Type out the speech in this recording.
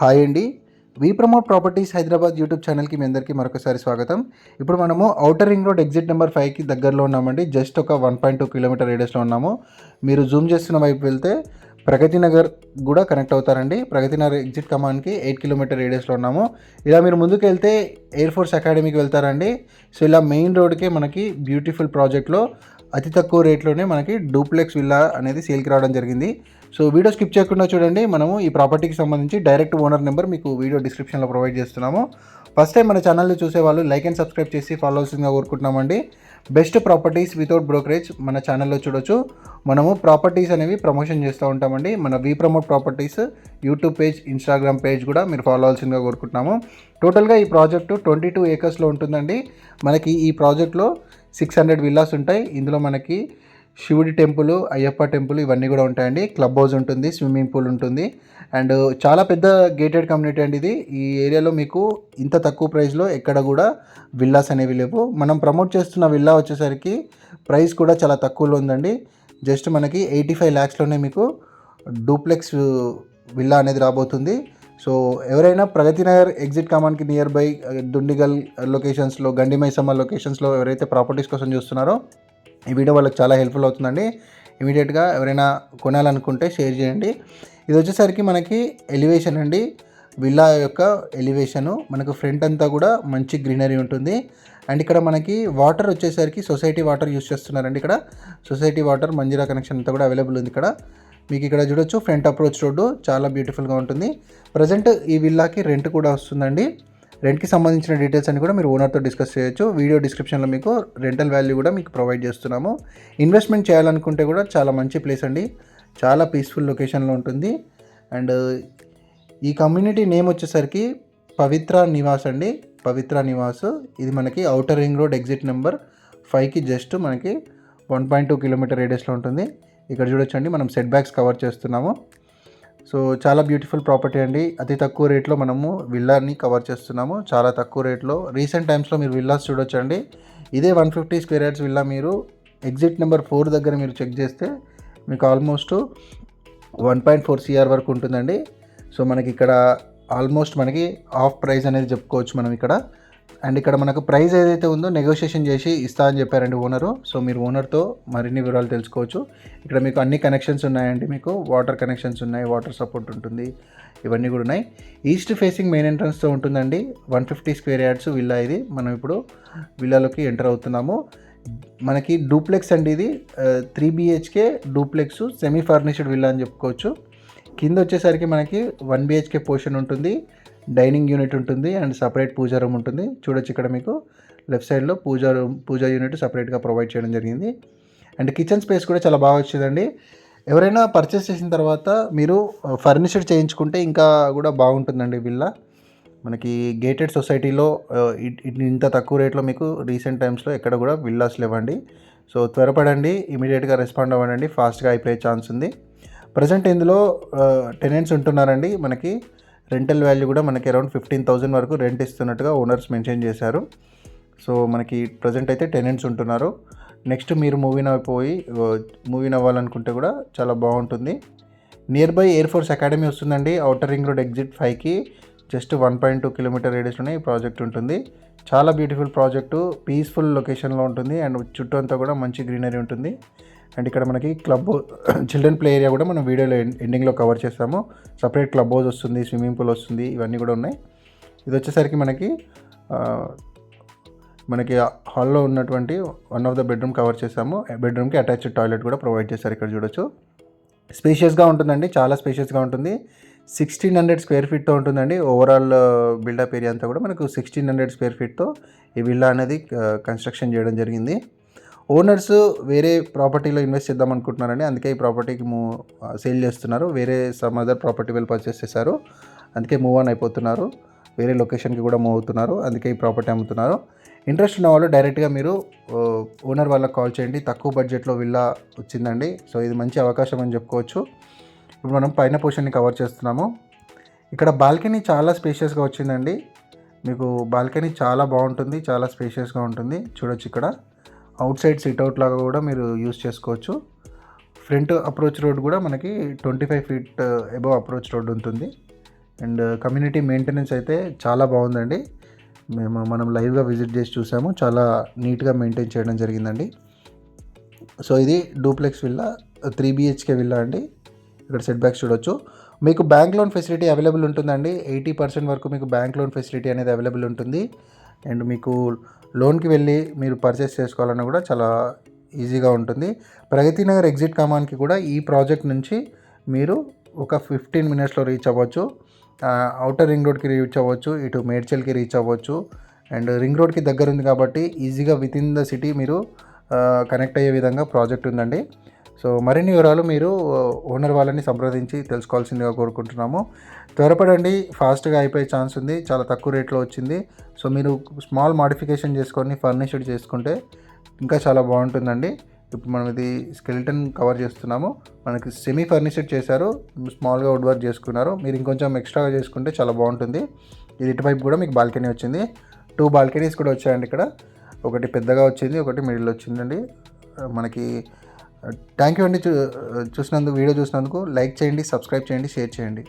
Hi అండి. వి promote properties Hyderabad YouTube ఛానల్కి మీ అందరికీ మరొకసారి స్వాగతం. ఇప్పుడు మనము outer ring road exit number 5కి దగ్గరలో ఉన్నామండి. జస్ట్ ఒక 1.2 కిలోమీటర్ రేడియస్లో ఉన్నాము. మీరు జూమ్ చేస్తున్న వైపు వెళ్తే ప్రగతి నగర్ కూడా కనెక్ట్ అవుతారండి. ప్రగతి నగర్ ఎగ్జిట్ కమాన్కి 8 కిలోమీటర్ రేడియస్లో ఉన్నాము. ఇలా మీరు ముందుకు వెళ్తే ఎయిర్ ఫోర్స్ అకాడమీకి వెళ్తారండి. సో ఇలా మెయిన్ రోడ్కే మనకి బ్యూటిఫుల్ ప్రాజెక్ట్లో అతి తక్కువ రేట్లోనే మనకి డూప్లెక్స్ విల్లా అనేది సేల్కి రావడం జరిగింది. సో వీడియో స్కిప్ చేయకుండా చూడండి. మనము ఈ ప్రాపర్టీకి సంబంధించి డైరెక్ట్ ఓనర్ నెంబర్ మీకు వీడియో డిస్క్రిప్షన్లో ప్రొవైడ్ చేస్తున్నాము. ఫస్ట్ టైం మన ఛానల్ని చూసేవాళ్ళు లైక్ అండ్ సబ్స్క్రైబ్ చేసి ఫాలో అవుతుందిగా కోరుకుంటున్నామండి. బెస్ట్ ప్రాపర్టీస్ వితౌట్ బ్రోకరేజ్ మన ఛానల్లో చూడొచ్చు. మనము ప్రాపర్టీస్ అనేవి ప్రమోషన్ చేస్తూ ఉంటామండి. మన we promote properties YouTube page, Instagram page కూడా మీరు ఫాలో అవ్వాల్సిందిగా కోరుకుంటున్నాము. టోటల్గా ఈ ప్రాజెక్టు 22 ఏకర్స్లో ఉంటుందండి. మనకి ఈ ప్రాజెక్ట్లో 600 విల్లాస్ ఉంటాయి. ఇందులో మనకి శివుడి టెంపుల్, అయ్యప్ప టెంపుల్ ఇవన్నీ కూడా ఉంటాయండి. క్లబ్ హౌస్ ఉంటుంది, స్విమ్మింగ్ పూల్ ఉంటుంది అండ్ చాలా పెద్ద గేటెడ్ కమ్యూనిటీ అండి ఇది. ఈ ఏరియాలో మీకు ఇంత తక్కువ ప్రైస్లో ఎక్కడ కూడా విల్లాస్ అనేవి లేవు. మనం ప్రమోట్ చేస్తున్న విల్లా వచ్చేసరికి ప్రైస్ కూడా చాలా తక్కువలో ఉందండి. జస్ట్ మనకి 85 lakhsలోనే మీకు డూప్లెక్స్ విల్లా అనేది రాబోతుంది. సో ఎవరైనా ప్రగతి నగర్ ఎగ్జిట్ కమాన్కి నియర్ బై దుండిగల్ లొకేషన్స్లో, గండి మైసమ్మ లొకేషన్స్లో ఎవరైతే ప్రాపర్టీస్ కోసం చూస్తున్నారో ఈ వీడియో వాళ్ళకి చాలా హెల్ప్ఫుల్ అవుతుందండి. ఇమీడియట్గా ఎవరైనా కొనాలనుకుంటే షేర్ చేయండి. ఇది వచ్చేసరికి మనకి ఎలివేషన్ అండి. విల్లా యొక్క ఎలివేషను మనకు ఫ్రంట్ అంతా కూడా మంచి గ్రీనరీ ఉంటుంది. అండ్ ఇక్కడ మనకి వాటర్ వచ్చేసరికి సొసైటీ వాటర్ యూస్ చేస్తున్నారండి. ఇక్కడ సొసైటీ వాటర్ మంజీరా కనెక్షన్ అంతా కూడా అవైలబుల్ ఉంది. ఇక్కడ మీకు ఇక్కడ చూడొచ్చు ఫ్రంట్ అప్రోచ్ రోడ్డు చాలా బ్యూటిఫుల్గా ఉంటుంది. ప్రజెంట్ ఈ విల్లాకి రెంట్ కూడా వస్తుందండి. రెంట్కి సంబంధించిన డీటెయిల్స్ అన్ని కూడా మీరు ఓనర్తో డిస్కస్ చేయొచ్చు. వీడియో డిస్క్రిప్షన్లో మీకు రెంటల్ వాల్యూ కూడా మీకు ప్రొవైడ్ చేస్తున్నాము. ఇన్వెస్ట్మెంట్ చేయాలనుకుంటే కూడా చాలా మంచి ప్లేస్ అండి. చాలా పీస్ఫుల్ లొకేషన్లో ఉంటుంది. అండ్ ఈ కమ్యూనిటీ నేమ్ వచ్చేసరికి పవిత్ర నివాస్ అండి. పవిత్ర నివాస్ ఇది మనకి outer ring road exit number 5కి జస్ట్ మనకి 1.2 కిలోమీటర్ రేడియస్లో ఉంటుంది. ఇక్కడ చూడొచ్చండి మనం సెట్ బ్యాక్స్ కవర్ చేస్తున్నాము. సో చాలా బ్యూటిఫుల్ ప్రాపర్టీ అండి. అతి తక్కువ రేట్లో మనము విల్లాని కవర్ చేస్తున్నాము. చాలా తక్కువ రేట్లో రీసెంట్ టైమ్స్లో మీరు విల్లాస్ చూడొచ్చండి. ఇదే 150 స్క్వేర్ యార్డ్స్ విల్లా మీరు ఎగ్జిట్ నెంబర్ 4 దగ్గర మీరు చెక్ చేస్తే మీకు ఆల్మోస్ట్ 1.4 CR వరకు ఉంటుందండి. సో మనకి ఇక్కడ ఆల్మోస్ట్ మనకి ఆఫ్ ప్రైస్ అనేది చెప్పుకోవచ్చు మనం ఇక్కడ. అండ్ ఇక్కడ మనకు ప్రైస్ ఏదైతే ఉందో నెగోషియేషన్ చేసి ఇస్తా అని చెప్పారండి ఓనరు. సో మీరు ఓనర్తో మరిన్ని వివరాలు తెలుసుకోవచ్చు. ఇక్కడ మీకు అన్ని కనెక్షన్స్ ఉన్నాయండి. మీకు వాటర్ కనెక్షన్స్ ఉన్నాయి, వాటర్ సపోర్ట్ ఉంటుంది, ఇవన్నీ కూడా ఉన్నాయి. ఈస్ట్ ఫేసింగ్ మెయిన్ ఎంట్రన్స్తో ఉంటుందండి. 150 స్క్వేర్ యార్డ్స్ విల్లా ఇది. మనం ఇప్పుడు విల్లాలోకి ఎంటర్ అవుతున్నాము. మనకి డూప్లెక్స్ అండి ఇది. 3 BHK duplex semi furnished villa అని చెప్పుకోవచ్చు. కింద వచ్చేసరికి మనకి 1 BHK పోర్షన్ ఉంటుంది, డైనింగ్ యూనిట్ ఉంటుంది అండ్ సపరేట్ పూజా రూమ్ ఉంటుంది. చూడొచ్చు ఇక్కడ మీకు లెఫ్ట్ సైడ్లో పూజా యూనిట్ సపరేట్గా ప్రొవైడ్ చేయడం జరిగింది. అండ్ కిచెన్ స్పేస్ కూడా చాలా బాగా వచ్చిందండి. ఎవరైనా పర్చేస్ చేసిన తర్వాత మీరు ఫర్నిచర్ చేయించుకుంటే ఇంకా కూడా బాగుంటుందండి విల్లా. మనకి గేటెడ్ సొసైటీలో ఇంత తక్కువ రేట్లో మీకు రీసెంట్ టైమ్స్లో ఎక్కడ కూడా విల్లాస్ లేవండి. సో త్వరపడండి, ఇమీడియట్గా రెస్పాండ్ అవ్వండి, ఫాస్ట్గా అయిపోయే ఛాన్స్ ఉంది. ప్రజెంట్ ఇందులో టెనెంట్స్ ఉంటున్నారండి. మనకి రెంటల్ వాల్యూ కూడా మనకి అరౌండ్ 15,000 వరకు రెంట్ ఇస్తున్నట్టుగా ఓనర్స్ మెన్షన్ చేశారు. సో మనకి ప్రజెంట్ అయితే టెనెంట్స్ ఉంటున్నారు. నెక్స్ట్ మీరు మూవీన్ అవ్వాలనుకుంటే కూడా చాలా బాగుంటుంది. Near by air force academy వస్తుందండి. ఔటర్ రింగ్ రోడ్ ఎగ్జిట్ 5కి జస్ట్ 1.2 కిలోమీటర్ రేడియస్లోనే ఈ ప్రాజెక్ట్ ఉంటుంది. చాలా బ్యూటిఫుల్ ప్రాజెక్టు, పీస్ఫుల్ లొకేషన్లో ఉంటుంది అండ్ చుట్టూ అంతా కూడా మంచి గ్రీనరీ ఉంటుంది. అండ్ ఇక్కడ మనకి క్లబ్ చిల్డ్రన్ ప్లే ఏరియా కూడా మనం వీడియోలో ఎండింగ్లో కవర్ చేస్తాము. సపరేట్ క్లబ్ హౌస్ వస్తుంది, స్విమ్మింగ్ పూల్ వస్తుంది, ఇవన్నీ కూడా ఉన్నాయి. ఇది వచ్చేసరికి మనకి హాల్లో ఉన్నటువంటి one of the bedroom cover చేసాము. బెడ్రూమ్కి అటాచ్డ్ టాయిలెట్ కూడా ప్రొవైడ్ చేశారు. ఇక్కడ చూడొచ్చు స్పేషియస్గా ఉంటుందండి, చాలా స్పేషియస్గా ఉంటుంది. 1600 స్క్వేర్ ఫీట్తో ఉంటుందండి. ఓవరాల్ బిల్డప్ ఏరియా అంతా కూడా మనకు 1600 స్క్వేర్ ఫీట్తో ఈ విల్లా అనేది కన్స్ట్రక్షన్ చేయడం జరిగింది. ఓనర్స్ వేరే ప్రాపర్టీలో ఇన్వెస్ట్ చేద్దాం అనుకుంటున్నారండి. అందుకే ఈ ప్రాపర్టీకి సేల్ చేస్తున్నారు. వేరే సమ్ అదర్ ప్రాపర్టీ వాళ్ళు పర్చేస్ చేశారు, అందుకే మూవ్ ఆన్ అయిపోతున్నారు. వేరే లొకేషన్కి కూడా మూవ్ అవుతున్నారు, అందుకే ఈ ప్రాపర్టీ అమ్ముతున్నారు. ఇంట్రెస్ట్ ఉన్న వాళ్ళు డైరెక్ట్గా మీరు ఓనర్ వాళ్ళకి కాల్ చేయండి. తక్కువ బడ్జెట్లో విల్లా వచ్చిందండి. సో ఇది మంచి అవకాశం అని చెప్పుకోవచ్చు. ఇప్పుడు మనం పైన పోర్షన్ని కవర్ చేస్తున్నాము. ఇక్కడ బాల్కనీ చాలా స్పేషియస్గా వచ్చిందండి. మీకు బాల్కనీ చాలా బాగుంటుంది, చాలా స్పేషియస్గా ఉంటుంది. చూడొచ్చు ఇక్కడ అవుట్ సైడ్ సిట్అవుట్ లాగా కూడా మీరు యూస్ చేసుకోవచ్చు. ఫ్రంట్ అప్రోచ్ రోడ్ కూడా మనకి 25 feet అబవ్ అప్రోచ్ రోడ్ ఉంటుంది. అండ్ కమ్యూనిటీ మెయింటెనెన్స్ అయితే చాలా బాగుందండి. మనం లైవ్గా విజిట్ చేసి చూసాము. చాలా నీట్గా మెయింటైన్ చేయడం జరిగిందండి. సో ఇది డూప్లెక్స్ విల్లా, 3 BHK విల్లా అండి. ఇక్కడ సెట్ బ్యాక్స్ చూడొచ్చు. మీకు బ్యాంక్ లోన్ ఫెసిలిటీ అవైలబుల్ ఉంటుందండి. 80% వరకు మీకు బ్యాంక్ లోన్ ఫెసిలిటీ అనేది అవైలబుల్ ఉంటుంది. అండ్ మీకు లోన్కి వెళ్ళి మీరు పర్చేస్ చేసుకోవాలన్నా కూడా చాలా ఈజీగా ఉంటుంది. ప్రగతి నగర్ ఎగ్జిట్ కమాన్కి కూడా ఈ ప్రాజెక్ట్ నుంచి మీరు ఒక 15 మినిట్స్లో రీచ్ అవ్వచ్చు. అవుటర్ రింగ్ రోడ్కి రీచ్ అవ్వచ్చు, ఇటు మేడ్చల్కి రీచ్ అవ్వచ్చు. అండ్ రింగ్ రోడ్కి దగ్గర ఉంది కాబట్టి ఈజీగా విత్ ఇన్ ద సిటీ మీరు కనెక్ట్ అయ్యే విధంగా ప్రాజెక్ట్ ఉందండి. సో మరిన్ని వివరాలు మీరు ఓనర్ వాళ్ళని సంప్రదించి తెలుసుకోవాల్సిందిగా కోరుకుంటున్నాము. త్వరపడండి, ఫాస్ట్గా అయిపోయే ఛాన్స్ ఉంది. చాలా తక్కువ రేట్లో వచ్చింది. సో మీరు స్మాల్ మాడిఫికేషన్ చేసుకొని ఫర్నిష్డ్ చేసుకుంటే ఇంకా చాలా బాగుంటుందండి. ఇప్పుడు మనం ఇది స్కెలిటన్ కవర్ చేస్తున్నాము. మనకి సెమీ ఫర్నిష్డ్ చేశారు, స్మాల్గా వుడ్ వర్క్ చేసుకున్నారు. మీరు ఇంకొంచెం ఎక్స్ట్రాగా చేసుకుంటే చాలా బాగుంటుంది. ఇది ఇటువైపు కూడా మీకు బాల్కనీ వచ్చింది. 2 బాల్కనీస్ కూడా వచ్చాయండి ఇక్కడ. ఒకటి పెద్దగా వచ్చింది, ఒకటి మిడిల్ వచ్చిందండి మనకి. థ్యాంక్ యూ అండి. వీడియో చూసినందుకు లైక్ చేయండి, సబ్స్క్రైబ్ చేయండి, షేర్ చేయండి.